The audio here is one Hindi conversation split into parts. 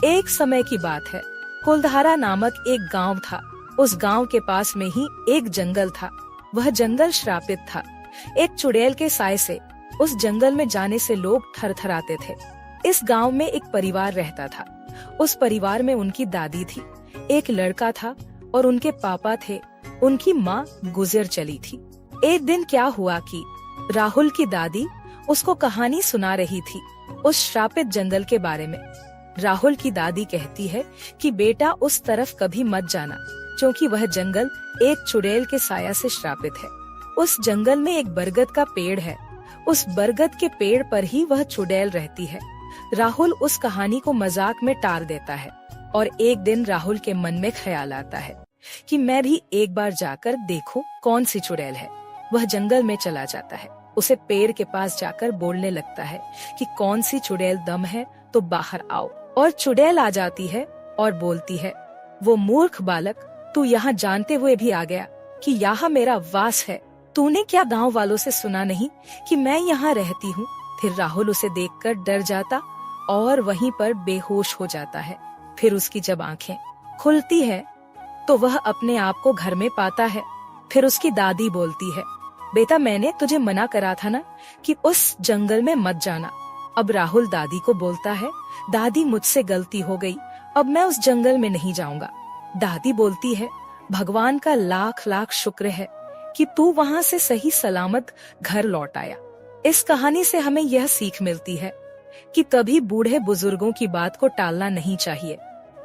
एक समय की बात है। कुलधारा नामक एक गांव था। उस गांव के पास में ही एक जंगल था। वह जंगल श्रापित था। एक चुड़ैल के साय से उस जंगल में जाने से लोग थरथराते थे। इस गांव में एक परिवार रहता था। उस परिवार में उनकी दादी थी, एक लड़का था और उनके पापा थे। उनकी माँ गुजर चली थी। एक दिन क्या हुआ कि राहुल की दादी उसको कहानी सुना रही थी उस श्रापित जंगल के बारे में। राहुल की दादी कहती है कि बेटा उस तरफ कभी मत जाना, क्योंकि वह जंगल एक चुड़ैल के साया से श्रापित है। उस जंगल में एक बरगद का पेड़ है। उस बरगद के पेड़ पर ही वह चुड़ैल रहती है। राहुल उस कहानी को मजाक में टाल देता है और एक दिन राहुल के मन में ख्याल आता है कि मैं भी एक बार जाकर देखूं कौन सी चुड़ैल है। वह जंगल में चला जाता है। उसे पेड़ के पास जाकर बोलने लगता है कि कौन सी चुड़ैल दम है तो बाहर आओ। और चुड़ैल आ जाती है और बोलती है, वो मूर्ख बालक, तू यहाँ जानते हुए भी आ गया कि यहाँ मेरा वास है। तूने क्या गांव वालों से सुना नहीं कि मैं यहाँ रहती हूँ? फिर राहुल उसे देखकर डर जाता और वहीं पर बेहोश हो जाता है। फिर उसकी जब आंखें खुलती है तो वह अपने आप को घर में पाता है। फिर उसकी दादी बोलती है, बेटा मैंने तुझे मना करा था ना कि उस जंगल में मत जाना। अब राहुल दादी को बोलता है, दादी मुझसे गलती हो गई, अब मैं उस जंगल में नहीं जाऊंगा। दादी बोलती है, भगवान का लाख लाख शुक्र है कि तू वहाँ से सही सलामत घर लौट आया। इस कहानी से हमें यह सीख मिलती है कि कभी बूढ़े बुजुर्गों की बात को टालना नहीं चाहिए।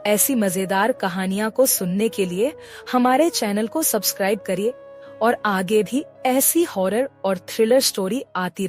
ऐसी मजेदार कहानियाँ को सुनने के लिए हमारे चैनल को सब्सक्राइब करिए और आगे भी ऐसी हॉरर और थ्रिलर स्टोरी आती